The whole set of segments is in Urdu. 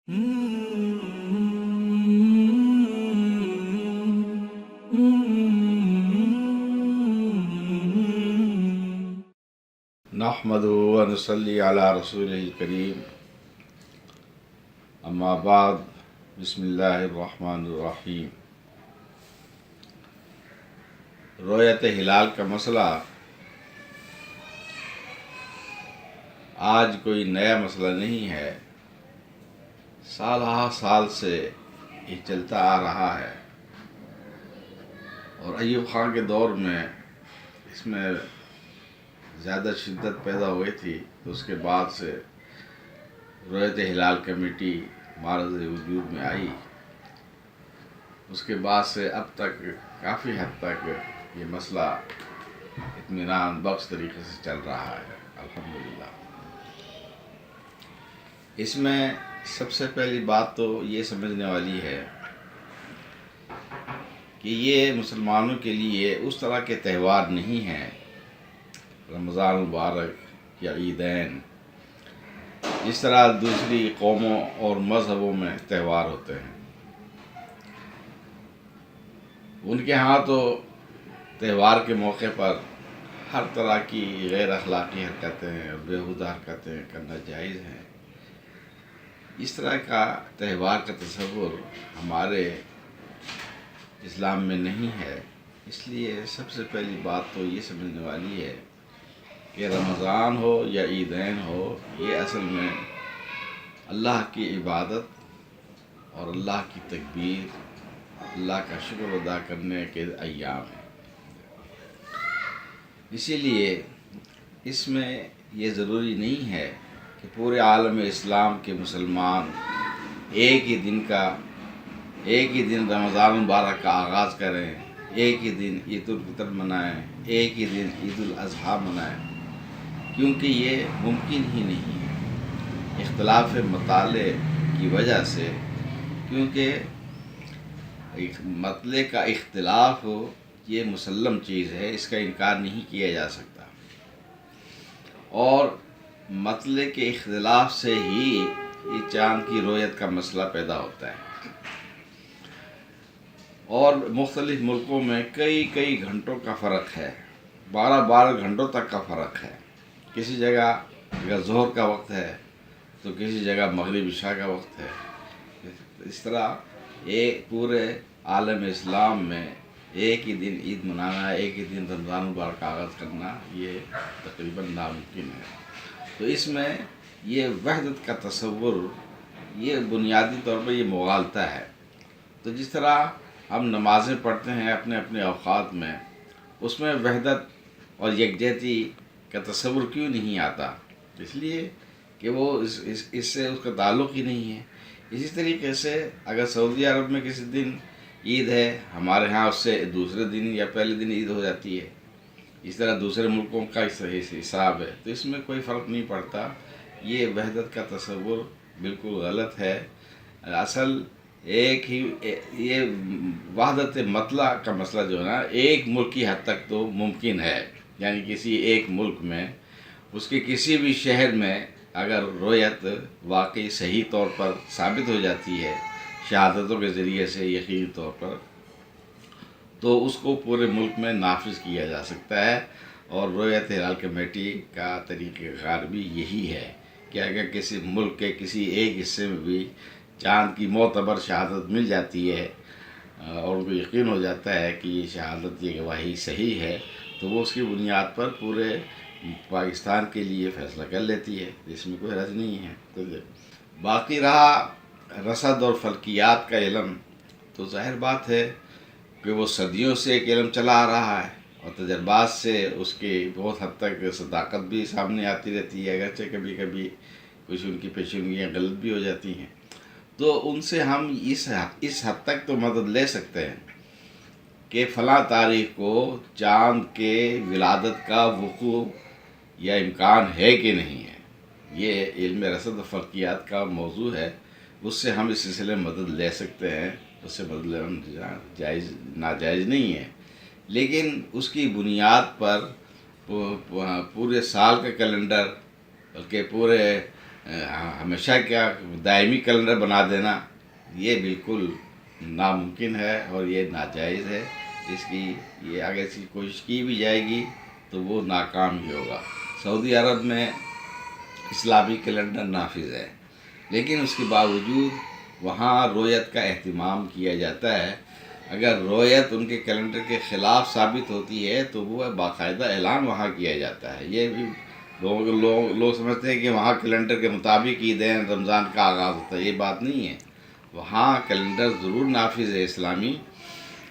نحمدہ و نصلی علی رسولہ الکریم، اما بعد، بسم اللہ الرحمن الرحیم۔ رؤیت ہلال کا مسئلہ آج کوئی نیا مسئلہ نہیں ہے، سالہ سال سے یہ چلتا آ رہا ہے، اور ایوب خان کے دور میں اس میں زیادہ شدت پیدا ہوئی تھی، تو اس کے بعد سے رؤیت ہلال کمیٹی معرض وجود میں آئی۔ اس کے بعد سے اب تک کافی حد تک یہ مسئلہ اطمینان بخش طریقے سے چل رہا ہے، الحمدللہ۔ اس میں سب سے پہلی بات تو یہ سمجھنے والی ہے کہ یہ مسلمانوں کے لیے اس طرح کے تہوار نہیں ہیں، رمضان مبارک یا عیدین، جس طرح دوسری قوموں اور مذہبوں میں تہوار ہوتے ہیں۔ ان کے ہاں تو تہوار کے موقع پر ہر طرح کی غیر اخلاقی حرکتیں اور بیہودہ حرکتیں کرنا جائز ہیں۔ اس طرح کا تہوار کا تصور ہمارے اسلام میں نہیں ہے۔ اس لیے سب سے پہلی بات تو یہ سمجھنے والی ہے کہ رمضان ہو یا عیدین ہو، یہ اصل میں اللہ کی عبادت اور اللہ کی تکبیر، اللہ کا شکر ادا کرنے کے ایام ہیں۔ اسی لیے اس میں یہ ضروری نہیں ہے کہ پورے عالم اسلام کے مسلمان ایک ہی دن رمضان مبارک کا آغاز کریں، ایک ہی دن عید الفطر منائیں، ایک ہی دن عید الاضحیٰ منائیں، کیونکہ یہ ممکن ہی نہیں ہے، اختلاف مطالع کی وجہ سے۔ کیونکہ مطلع کا اختلاف یہ مسلم چیز ہے، اس کا انکار نہیں کیا جا سکتا، اور مطلع کے اختلاف سے ہی یہ چاند کی رؤیت کا مسئلہ پیدا ہوتا ہے۔ اور مختلف ملکوں میں کئی گھنٹوں کا فرق ہے، 12 گھنٹوں تک کا فرق ہے۔ کسی جگہ اگر ظہر کا وقت ہے تو کسی جگہ مغرب عشاء کا وقت ہے۔ اس طرح ایک پورے عالم اسلام میں ایک ہی دن عید منانا، ایک ہی دن رمضان مبارک کا آغاز کرنا، یہ تقریباً ناممکن ہے۔ تو اس میں یہ وحدت کا تصور، یہ بنیادی طور پر یہ مغالطہ ہے۔ تو جس طرح ہم نمازیں پڑھتے ہیں اپنے اپنے اوقات میں، اس میں وحدت اور یکجہتی کا تصور کیوں نہیں آتا؟ اس لیے کہ وہ اس سے اس کا تعلق ہی نہیں ہے۔ اسی طریقے سے اگر سعودی عرب میں کسی دن عید ہے، ہمارے ہاں اس سے دوسرے دن یا پہلے دن عید ہو جاتی ہے۔ اس طرح دوسرے ملکوں کا حساب ہے، تو اس میں کوئی فرق نہیں پڑتا۔ یہ وحدت کا تصور بالکل غلط ہے۔ اصل یہ وحدت مطلع کا مسئلہ جو ہے نا، ایک ملک کی حد تک تو ممکن ہے، یعنی کسی ایک ملک میں، اس کے کسی بھی شہر میں اگر رؤیت واقعی صحیح طور پر ثابت ہو جاتی ہے شہادتوں کے ذریعے سے یقینی طور پر، تو اس کو پورے ملک میں نافذ کیا جا سکتا ہے۔ اور رؤیت ہلال کمیٹی کا طریقہ کار بھی یہی ہے کہ اگر کسی ملک کے کسی ایک حصے میں بھی چاند کی معتبر شہادت مل جاتی ہے اور ان کو یقین ہو جاتا ہے کہ یہ شہادت، یہ گواہی صحیح ہے، تو وہ اس کی بنیاد پر پورے پاکستان کے لیے فیصلہ کر لیتی ہے، اس میں کوئی حرج نہیں ہے۔ تو باقی رہا رصد اور فلکیات کا علم، تو ظاہر بات ہے کہ وہ صدیوں سے ایک علم چلا آ رہا ہے، اور تجربات سے اس کی بہت حد تک صداقت بھی سامنے آتی رہتی ہے، اگرچہ کبھی کبھی کچھ ان کی پیشینگیاں غلط بھی ہو جاتی ہیں۔ تو ان سے ہم اس حد تک تو مدد لے سکتے ہیں کہ فلاں تاریخ کو چاند کے ولادت کا وقوع یا امکان ہے کہ نہیں ہے۔ یہ علم رصد و فلکیات کا موضوع ہے، اس سے ہم اس سلسلے میں مدد لے سکتے ہیں، اس سے مدد لینا ناجائز نہیں ہے، لیکن اس کی بنیاد پر پورے سال کا کیلنڈر، بلکہ پورے ہمیشہ کیا دائمی کیلنڈر بنا دینا یہ بالکل ناممکن ہے اور یہ ناجائز ہے. اس کی یہ اگر اس کی کوشش کی بھی جائے گی تو وہ ناکام ہی ہوگا. سعودی عرب میں اسلامی کیلنڈر نافذ ہے، لیکن اس کے باوجود وہاں رویت کا اہتمام کیا جاتا ہے. اگر رویت ان کے کیلنڈر کے خلاف ثابت ہوتی ہے تو وہ باقاعدہ اعلان وہاں کیا جاتا ہے. یہ بھی لوگ سمجھتے ہیں کہ وہاں کیلنڈر کے مطابق عیدین رمضان کا آغاز ہوتا ہے. یہ بات نہیں ہے. وہاں کیلنڈر ضرور نافذ ہے اسلامی،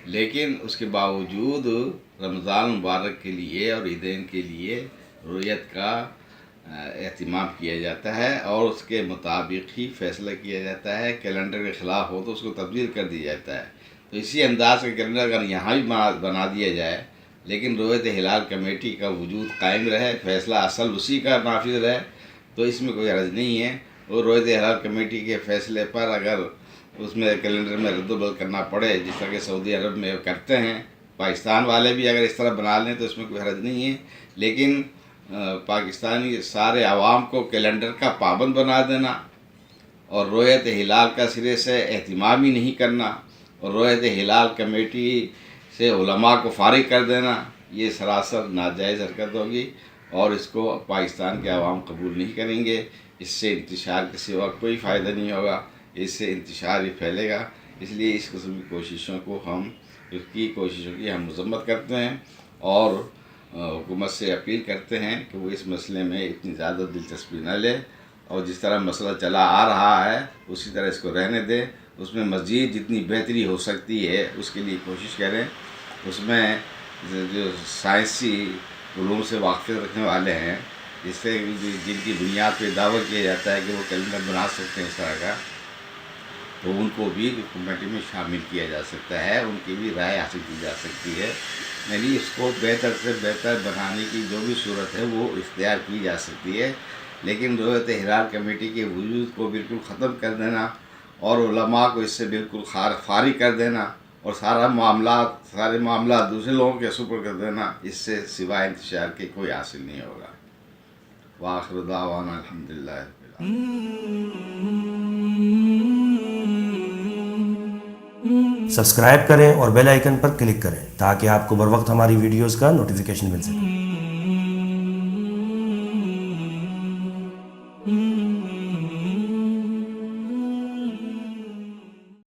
لیکن اس کے باوجود رمضان مبارک کے لیے اور عیدین کے لیے رویت کا اہتمام کیا جاتا ہے اور اس کے مطابق ہی فیصلہ کیا جاتا ہے. کیلنڈر کے خلاف ہو تو اس کو تبدیل کر دیا جاتا ہے. تو اسی انداز کا کیلنڈر اگر یہاں بھی بنا دیا جائے لیکن رویت ہلال کمیٹی کا وجود قائم رہے، فیصلہ اصل اسی کا نافذ رہے، تو اس میں کوئی حرج نہیں ہے. اور رویت ہلال کمیٹی کے فیصلے پر اگر اس میں کیلنڈر میں رد و بدل کرنا پڑے، جس طرح کہ سعودی عرب میں کرتے ہیں، پاکستان والے بھی اگر اس طرح بنا لیں تو اس میں کوئی حرج نہیں ہے. لیکن پاکستانی سارے عوام کو کیلنڈر کا پابند بنا دینا اور رویت ہلال کا سرے سے اہتمام ہی نہیں کرنا اور رویت ہلال کمیٹی سے علماء کو فارغ کر دینا، یہ سراسر ناجائز حرکت ہوگی اور اس کو پاکستان کے عوام قبول نہیں کریں گے. اس سے انتشار کے سوا کوئی فائدہ نہیں ہوگا، اس سے انتشار ہی پھیلے گا. اس لیے اس قسم کی کوششوں کی ہم مذمت کرتے ہیں اور حکومت سے اپیل کرتے ہیں کہ وہ اس مسئلے میں اتنی زیادہ دلچسپی نہ لے اور جس طرح مسئلہ چلا آ رہا ہے اسی طرح اس کو رہنے دے. اس میں مزید جتنی بہتری ہو سکتی ہے اس کے لیے کوشش کریں. اس میں جو سائنسی علوم سے واقفیت رکھنے والے ہیں، جس سے جن کی بنیاد پہ دعویٰ کیا جاتا ہے کہ وہ کیلنڈر بنا سکتے ہیں اس طرح کا، تو ان کو بھی کمیٹی میں شامل کیا جا سکتا ہے، ان کی بھی رائے حاصل کی جا سکتی ہے. یعنی اس کو بہتر سے بہتر بنانے کی جو بھی صورت ہے وہ اختیار کی جا سکتی ہے. لیکن رویت ہلال کمیٹی کے وجود کو بالکل ختم کر دینا اور علماء کو اس سے بالکل فارغ کر دینا اور سارے معاملات دوسرے لوگوں کے سپرد کر دینا، اس سے سوائے انتشار کے کوئی حاصل نہیں ہوگا. وآخر دعوانا الحمدللہ رب العالمین. سبسکرائب کریں اور بیل آئیکن پر کلک کریں تاکہ آپ کو بر وقت ہماری ویڈیوز کا نوٹیفیکیشن مل سکے.